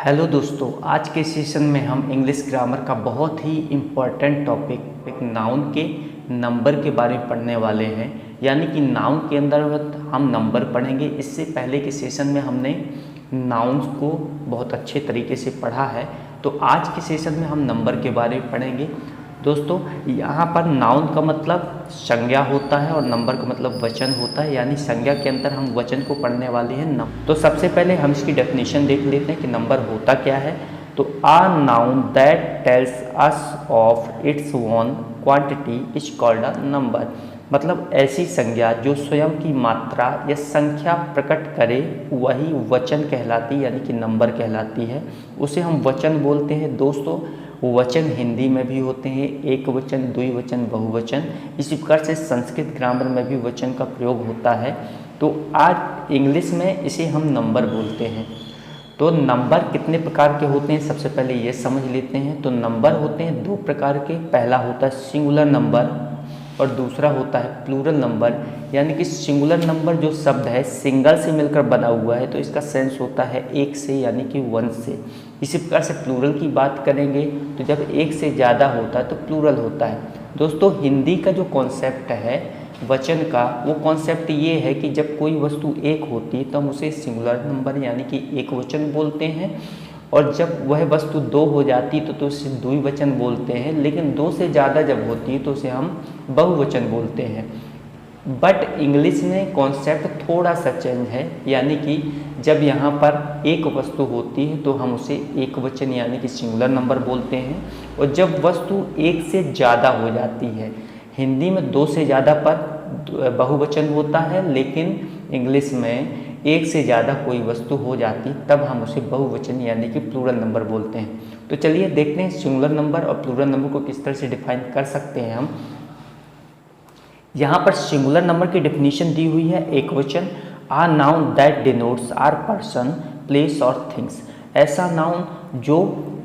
Hello दोस्तों, आज के सेशन में हम इंग्लिश ग्रामर का बहुत ही इम्पॉर्टेंट टॉपिक एक नाउन के नंबर के बारे में पढ़ने वाले हैं। यानी कि नाउन के अंदर हम नंबर पढ़ेंगे। इससे पहले के सेशन में हमने नाउन्स को बहुत अच्छे तरीके से पढ़ा है, तो आज के सेशन में हम नंबर के बारे में पढ़ेंगे। दोस्तों, यहाँ पर नाउन का मतलब संज्ञा होता है और नंबर का मतलब वचन होता है। यानी संज्ञा के अंदर हम वचन को पढ़ने वाले हैं। तो सबसे पहले हम इसकी डेफिनेशन देख लेते हैं कि नंबर होता क्या है। तो आ noun that tells us of its own quantity is called a number. मतलब ऐसी संज्ञा जो स्वयं की मात्रा या संख्या प्रकट करे वही वचन कहलाती, यानी कि नंबर कहलाती है। उसे हम वचन बोलते हैं। दोस्तों, वचन हिंदी में भी होते हैं, एक वचन, द्विवचन, बहुवचन। इसी प्रकार से संस्कृत ग्रामर में भी वचन का प्रयोग होता है। तो आज इंग्लिश में इसे हम नंबर बोलते हैं। तो नंबर कितने प्रकार के होते हैं, सबसे पहले ये समझ लेते हैं। तो नंबर होते हैं दो प्रकार के। पहला होता है सिंगुलर नंबर और दूसरा होता है प्लूरल नंबर। यानी कि सिंगुलर नंबर जो शब्द है सिंगल से मिलकर बना हुआ है, तो इसका सेंस होता है एक से, यानी कि वन से। इसी प्रकार से प्लूरल की बात करेंगे तो जब एक से ज़्यादा होता है तो प्लूरल होता है। दोस्तों, हिंदी का जो कॉन्सेप्ट है वचन का, वो कॉन्सेप्ट ये है कि जब कोई वस्तु एक होती है तो हम उसे सिंगुलर नंबर यानी कि एक वचन बोलते हैं, और जब वह वस्तु दो हो जाती तो उसे द्विवचन बोलते हैं। लेकिन दो से ज़्यादा जब होती है तो उसे हम बहुवचन बोलते हैं। बट इंग्लिश में कॉन्सेप्ट थोड़ा सा चेंज है। यानी कि जब यहाँ पर एक वस्तु होती है तो हम उसे एक वचन यानी कि सिंगुलर नंबर बोलते हैं, और जब वस्तु एक से ज़्यादा हो जाती है, हिंदी में दो से ज़्यादा पर बहुवचन होता है, लेकिन इंग्लिश में एक से ज़्यादा कोई वस्तु हो जाती तब हम उसे बहुवचन यानी कि प्लूरल नंबर बोलते हैं। तो चलिए देखते हैं सिंगुलर नंबर और प्लूरल नंबर को किस तरह से डिफाइन कर सकते हैं हम। यहाँ पर सिंगुलर नंबर की डेफिनेशन दी हुई है, एक वचन, a noun that denotes are person, place और थिंग्स। ऐसा नाउन जो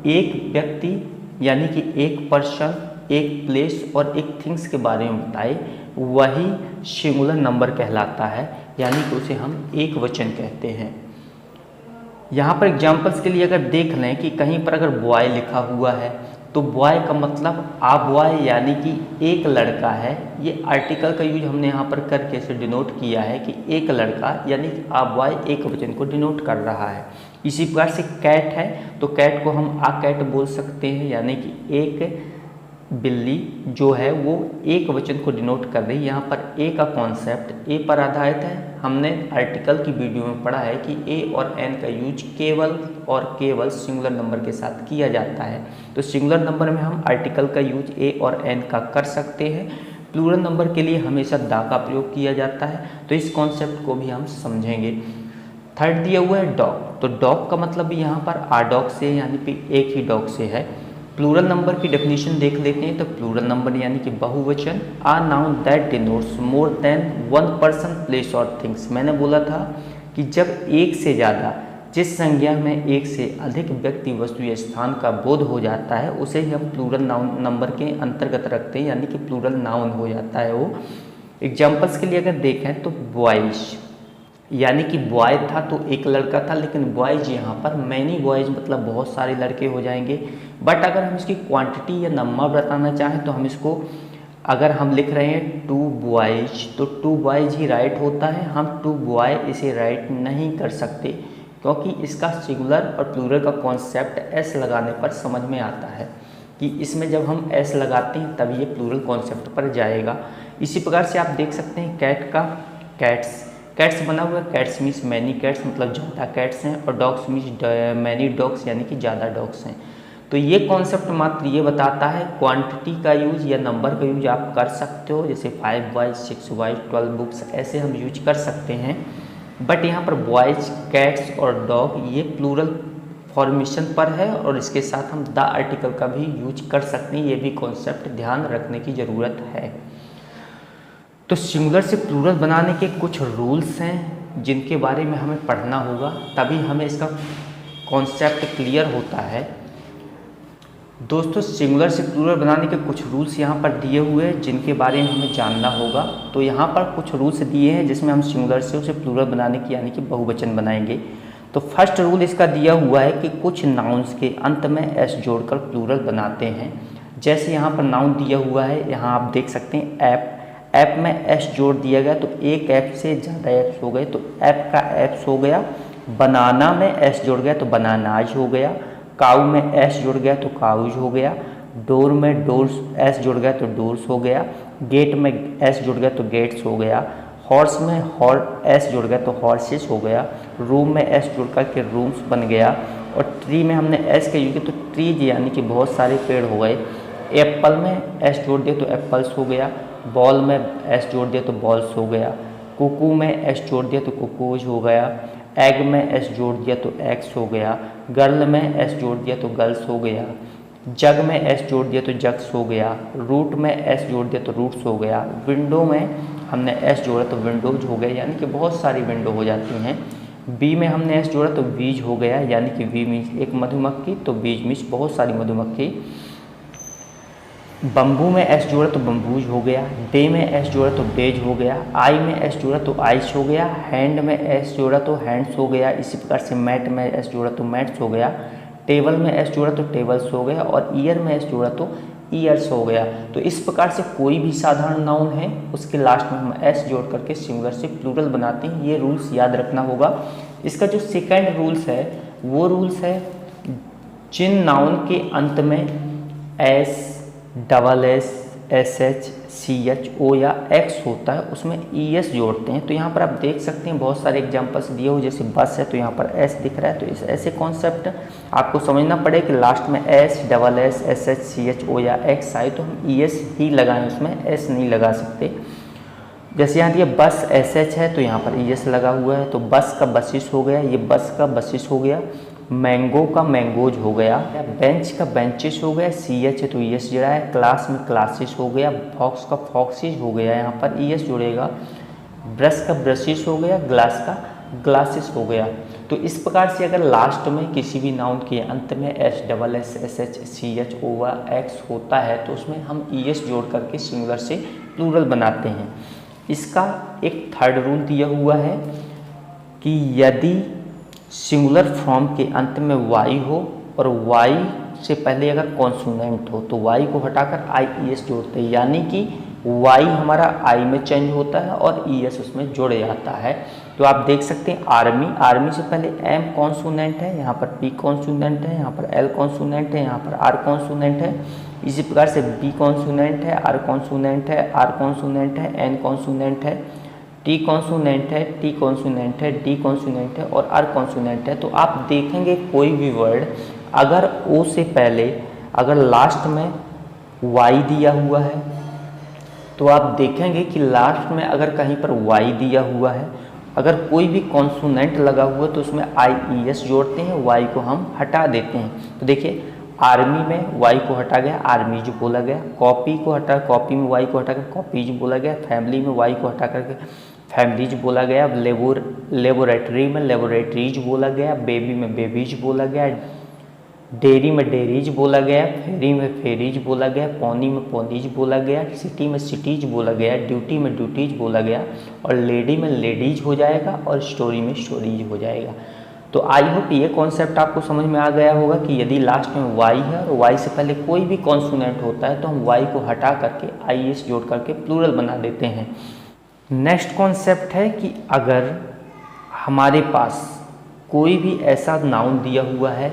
एक व्यक्ति यानी कि एक पर्सन, एक प्लेस और एक थिंग्स के बारे में बताए वही सिंगुलर नंबर कहलाता है, यानी कि उसे हम एक वचन कहते हैं। यहाँ पर एग्जाम्पल्स के लिए अगर देख लें कि कहीं पर अगर बॉय लिखा हुआ है तो बॉय का मतलब आ बॉय यानी कि एक लड़का है। ये आर्टिकल का यूज हमने यहाँ पर करके इसे डिनोट किया है कि एक लड़का यानी कि आ बॉय एक वचन को डिनोट कर रहा है। इसी प्रकार से कैट है तो कैट को हम आ कैट बोल सकते हैं, यानी कि एक बिल्ली जो है वो एक वचन को डिनोट कर रही है। यहाँ पर ए का कॉन्सेप्ट ए पर आधारित है। हमने आर्टिकल की वीडियो में पढ़ा है कि ए और एन का यूज केवल और केवल सिंगुलर नंबर के साथ किया जाता है। तो सिंगुलर नंबर में हम आर्टिकल का यूज ए और एन का कर सकते हैं। प्लूरल नंबर के लिए हमेशा दा का प्रयोग किया जाता है। तो इस कॉन्सेप्ट को भी हम समझेंगे। थर्ड दिया हुआ है डॉग। तो डॉग का मतलब भी यहाँ पर आ डॉग से यानी कि एक ही डॉग से है। प्लूरल नंबर की डेफिनेशन देख लेते हैं। तो प्लूरल नंबर यानी कि बहुवचन, आ noun that denotes more than one person, place और थिंग्स। मैंने बोला था कि जब एक से ज़्यादा, जिस संज्ञा में एक से अधिक व्यक्ति, वस्तु या स्थान का बोध हो जाता है उसे ही हम प्लूरल नाउन नंबर के अंतर्गत रखते हैं, यानी कि प्लूरल नाउन हो जाता है वो। एग्जाम्पल्स के लिए अगर देखें तो बॉयज यानी कि बॉय था तो एक लड़का था, लेकिन बॉयज यहाँ पर मैनी बॉयज मतलब बहुत सारे लड़के हो जाएंगे। बट अगर हम इसकी क्वांटिटी या नंबर बताना चाहें तो हम इसको, अगर हम लिख रहे हैं टू बॉयज तो टू बॉयज ही राइट होता है। हम टू बॉय इसे राइट नहीं कर सकते क्योंकि इसका सिंगुलर और प्लूरल का कॉन्सेप्ट एस लगाने पर समझ में आता है कि इसमें जब हम एस लगाते हैं तब ये प्लूरल कॉन्सेप्ट पर जाएगा। इसी प्रकार से आप देख सकते हैं कैट का कैट्स, कैट्स बना हुआ है। कैट्स मीन्स मैनी कैट्स मतलब ज़्यादा कैट्स हैं, और डॉग्स मीन्स मैनी डॉग्स यानी कि ज़्यादा डॉग्स हैं। तो ये कॉन्सेप्ट मात्र ये बताता है क्वांटिटी का यूज या नंबर का यूज आप कर सकते हो, जैसे 5 बॉयज, 6 बॉयज, 12 बुक्स, ऐसे हम यूज कर सकते हैं। बट यहाँ पर बॉयज, कैट्स और डॉग ये प्लूरल फॉर्मेशन पर है, और इसके साथ हम द आर्टिकल का भी यूज कर सकते हैं। ये भी कॉन्सेप्ट ध्यान रखने की ज़रूरत है। तो सिंगुलर से प्लूरल बनाने के कुछ रूल्स हैं जिनके बारे में हमें पढ़ना होगा, तभी हमें इसका कॉन्सेप्ट क्लियर होता है। दोस्तों, सिंगुलर से प्लूरल बनाने के कुछ रूल्स यहाँ पर दिए हुए हैं जिनके बारे में हमें जानना होगा। तो यहाँ पर कुछ रूल्स दिए हैं जिसमें हम सिंगुलर से उसे प्लूरल बनाने की यानी कि बहुवचन बनाएंगे। तो फर्स्ट रूल इसका दिया हुआ है कि कुछ नाउन्स के अंत में एस जोड़कर प्लूरल बनाते हैं। जैसे यहाँ पर नाउन दिया हुआ है, यहाँ आप देख सकते हैं ऐप, ऐप में एस जोड़ दिया गया तो एक ऐप से ज़्यादा ऐप्स हो गए तो ऐप का ऐप्स हो गया। बनाना में एस जुड़ गया तो बनानाज हो गया। काऊ में एस जुड़ गया तो काउज हो गया। डोर में डोर्स एस जुड़ गया तो डोर्स हो गया। गेट में एस जुड़ गया तो गेट्स हो गया। हॉर्स में एस जुड़ गया तो हॉर्सेस हो गया। रूम में एस जुड़ कर के रूम्स बन गया। और ट्री में हमने एस का यूज किया तो ट्रीज यानी कि बहुत सारे पेड़ हो गए। एप्पल में एस जोड़ दिया तो एप्पल्स हो गया। बॉल में एस जोड़ दिया तो बॉल्स हो गया। कुकू में एस जोड़ दिया तो कुकूज हो गया। एग में एस जोड़ दिया तो एग्स हो गया। गर्ल में एस जोड़ दिया तो गर्ल्स हो गया। जग में एस जोड़ दिया तो जग्स हो गया। रूट में एस जोड़ दिया तो रूट्स हो गया। विंडो में हमने एस जोड़ा तो विंडोज हो गया, यानी कि बहुत सारी विंडो हो जाती हैं। बी में हमने एस जोड़ा तो बीज हो गया, यानी कि वी मीन्स एक मधुमक्खी तो बीज मीन्स बहुत सारी मधुमक्खी। बम्बू में एस जोड़ा तो बम्बूज हो गया। डे में एस जोड़ा तो डेज हो गया। आई में एस जोड़ा तो आइस हो गया। हैंड में एस जोड़ा तो हैंड्स हो गया। इसी प्रकार से मैट में एस जोड़ा तो मैट्स हो गया। टेबल में एस जोड़ा तो टेबल्स हो गया। और ईयर में एस जोड़ा तो ईयर्स हो गया। तो इस प्रकार से कोई भी साधारण नाउन है उसके लास्ट में हम एस जोड़ करके सिंगुलर से प्लूरल बनाते हैं। ये रूल्स याद रखना होगा। इसका जो सेकंड रूल्स है वो रूल्स है, जिन नाउन के अंत में S, double S, S H, C H, O या एक्स होता है उसमें ई एस जोड़ते हैं। तो यहाँ पर आप देख सकते हैं बहुत सारे एग्जांपल्स दिए हुए, जैसे बस है तो यहाँ पर एस दिख रहा है। तो इस ऐसे कॉन्सेप्ट आपको समझना पड़ेगा कि लास्ट में S, double S, S H, C H, O या एक्स आए तो हम ई एस ही लगाएं, उसमें एस नहीं लगा सकते। जैसे यहाँ दिया बस एस एच है तो यहाँ पर ई एस लगा हुआ है, तो बस का बसिस हो गया, ये बस का बसिस हो गया। मैंगो का मैंगोज हो गया। बेंच का बेंचेस हो गया, सी एच है तो ई एस जुड़ा है। क्लास में क्लासेस हो गया। फॉक्स का फॉक्सेस हो गया, यहाँ पर ई एस जुड़ेगा। ब्रश का ब्रशेस हो गया। ग्लास का ग्लासेस हो गया। तो इस प्रकार से अगर लास्ट में किसी भी नाउन के अंत में S, double S, S H, C H, O वा एक्स होता है तो उसमें हम ई एस जोड़ करके सिंगुलर से प्लूरल बनाते हैं। इसका एक थर्ड रूल दिया हुआ है कि यदि सिंगुलर फॉर्म के अंत में वाई हो और वाई से पहले अगर कॉन्सोनेंट हो तो वाई को हटाकर आई ई एस जोड़ते हैं, यानी कि वाई हमारा आई में चेंज होता है और ई एस उसमें जुड़ जाता है। तो आप देख सकते हैं आर्मी, आर्मी से पहले एम कॉन्सोनेंट है, यहाँ पर पी कॉन्सोनेंट है, यहाँ पर एल कॉन्सोनेंट है, यहाँ पर आर कॉन्सोनेंट है। इसी प्रकार से बी कॉन्सोनेंट है, आर कॉन्सोनेंट है, आर कॉन्सोनेंट है, एन कॉन्सोनेंट है, टी कॉन्सोनेंट है, टी कॉन्सोनेंट है, डी कॉन्सोनेंट है और आर कॉन्सोनेंट है। तो आप देखेंगे कोई भी वर्ड अगर ओ से पहले अगर लास्ट में वाई दिया हुआ है तो आप देखेंगे कि लास्ट में अगर कहीं पर वाई दिया हुआ है, अगर कोई भी कॉन्सोनेंट लगा हुआ तो उसमें आई ई एस जोड़ते हैं, वाई को हम हटा देते हैं। तो देखिए आर्मी में वाई को हटा गया, आर्मीज बोला गया। कॉपी को हटा, कॉपी में वाई को हटाकर कॉपीज बोला गया। फैमिली में वाई को हटा करके फैमिलीज बोला गया। लेबोरेटरी में लेबोरेटरीज बोला गया। बेबी में बेबीज बोला गया। डेयरी में डेयरीज बोला गया। फेरी में फेरीज बोला गया। पौनी में पौनीज बोला गया। सिटी में सिटीज बोला गया। ड्यूटी में ड्यूटीज बोला गया। और लेडी में लेडीज हो जाएगा और स्टोरी में स्टोरीज हो जाएगा। तो आई होप ये कॉन्सेप्ट आपको समझ में आ गया होगा कि यदि लास्ट में वाई है और वाई से पहले कोई भी कॉन्सोनेंट होता है तो हम वाई को हटा करके आई एस जोड़ करके प्लूरल बना देते हैं। नेक्स्ट कॉन्सेप्ट है कि अगर हमारे पास कोई भी ऐसा नाउन दिया हुआ है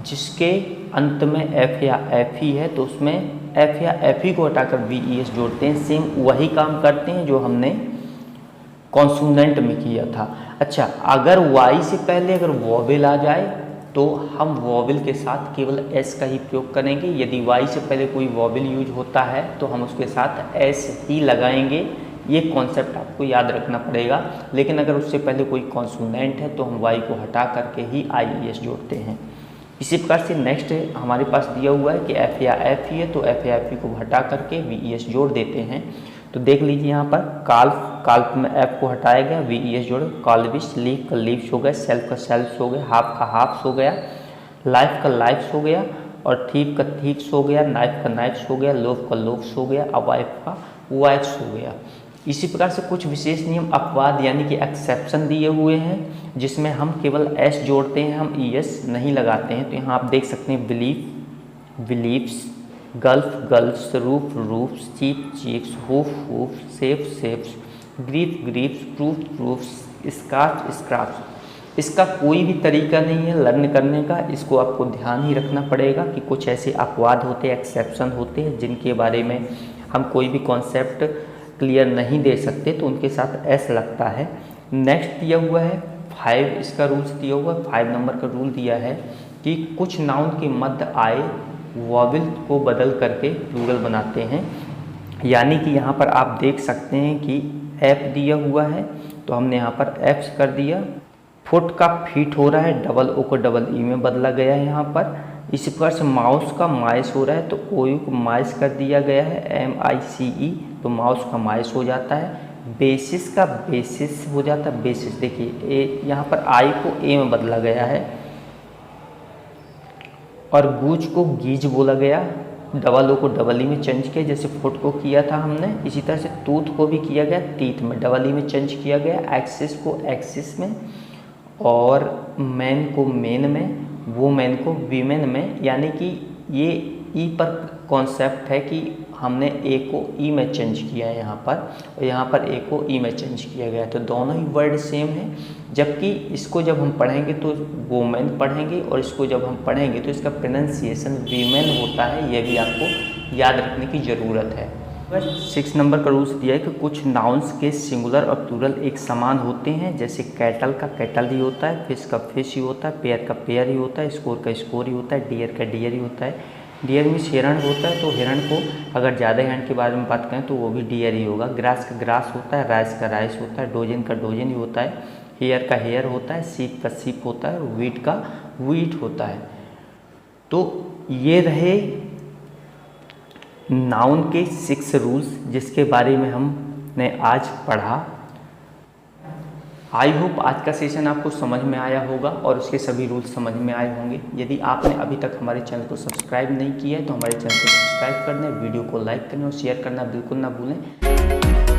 जिसके अंत में एफ या एफ ही है तो उसमें एफ या एफ ही को हटाकर वी ई एस जोड़ते हैं। सेम वही काम करते हैं जो हमने कॉन्सोनेंट में किया था। अच्छा, अगर वाई से पहले अगर वॉवेल आ जाए तो हम वॉवेल के साथ केवल एस का ही प्रयोग करेंगे। यदि वाई से पहले कोई वॉवेल यूज होता है तो हम उसके साथ एस ही लगाएंगे। ये कॉन्सेप्ट आपको याद रखना पड़ेगा। लेकिन अगर उससे पहले कोई कॉन्सोनेंट है तो हम वाई को हटा करके ही आई ई एस जोड़ते हैं। इसी प्रकार से नेक्स्ट हमारे पास दिया हुआ है कि एफ या एफ ही है तो एफ या एफ ही को हटा करके वी ई एस जोड़ देते हैं। तो देख लीजिए यहाँ पर काल्फ, काल्फ में एफ को हटाया गया, वी ई एस जोड़े। कॉल्विश, लीफ का लीव्स हो गया। सेल्फ का सेल्फ्स हो गया। हाफ का हाफ्स हो गया। लाइफ का लाइफ्स हो गया। और थीफ का थीफ्स हो गया। नाइफ का नाइफ्स हो गया। लोफ का लोफ्स हो गया। और वाइफ का वाइफ्स हो गया। इसी प्रकार से कुछ विशेष नियम अपवाद यानी कि एक्सेप्शन दिए हुए हैं, जिसमें हम केवल एस जोड़ते हैं, हम ईएस नहीं लगाते हैं। तो यहाँ आप देख सकते हैं belief believes, gulf girls, roof roofs, chief chiefs, hoof hoof, safe safes, grief griefs, proof proofs, scratch scraps. इसका कोई भी तरीका नहीं है लर्न करने का, इसको आपको ध्यान ही रखना पड़ेगा कि कुछ ऐसे अपवाद होते हैं, एक्सेप्शन होते हैं, जिनके बारे में हम कोई भी कॉन्सेप्ट क्लियर नहीं दे सकते, तो उनके साथ एस लगता है। नेक्स्ट दिया हुआ है 5, इसका रूल्स दिया हुआ है, 5 नंबर का रूल दिया है कि कुछ नाउन के मध्य आए वॉवेल को बदल करके प्लूरल बनाते हैं। यानी कि यहाँ पर आप देख सकते हैं कि एफ दिया हुआ है, तो हमने यहाँ पर एफ कर दिया। फुट का फीट हो रहा है, डबल ओ को डबल ई में बदला गया है यहाँ पर। इसी प्रकार से माउस का माइस हो रहा है, तो ओ यू को माइस कर दिया गया है, MICE, तो माउस का माइस हो जाता है। बेसिस का बेसिस हो जाता है, बेसिस देखिए ए यहाँ पर आई को ए में बदला गया है, और गूज को गीज बोला गया, डबल ओ को डबल ई में चेंज किया, जैसे फुट को किया था हमने। इसी तरह से टूथ को भी किया गया टीथ में, डबल ई में चेंज किया गया, एक्सिस को एक्सिस में, और मैन को मेन में, वुमेन को वीमेन में। यानी कि ये ई पर कॉन्सेप्ट है कि हमने ए को ई में चेंज किया है यहाँ पर, और यहाँ पर ए को ई में चेंज किया गया है, तो दोनों ही वर्ड सेम है। जबकि इसको जब हम पढ़ेंगे तो वुमेन पढ़ेंगे, और इसको जब हम पढ़ेंगे तो इसका प्रोनाउंसिएशन वीमेन होता है, यह भी आपको याद रखने की ज़रूरत है। 6 नंबर का रूल्स दिया है कि कुछ नाउन्स के सिंगुलर और प्लूरल एक समान होते हैं, जैसे कैटल का कैटल ही होता है, फिश का फिश ही होता है, पेयर का पेयर ही होता है, स्कोर का स्कोर ही होता है, डियर का डियर ही होता है। डियर मीन्स हिरण होता है, तो हिरण को अगर ज़्यादा हिरण के बारे में बात करें तो वो भी डियर ही होगा। ग्रास का ग्रास होता है, राइस का राइस होता है, डोजन का डोजन ही होता है, हेयर का हेयर होता है, सीप का सीप होता है, वीट का वीट होता है। तो ये रहे नाउन के 6 रूल्स, जिसके बारे में हमने आज पढ़ा। आई होप आज का सेशन आपको समझ में आया होगा और उसके सभी रूल्स समझ में आए होंगे। यदि आपने अभी तक हमारे चैनल को सब्सक्राइब नहीं किया है तो हमारे चैनल को सब्सक्राइब करना, वीडियो को लाइक करना और शेयर करना बिल्कुल ना भूलें।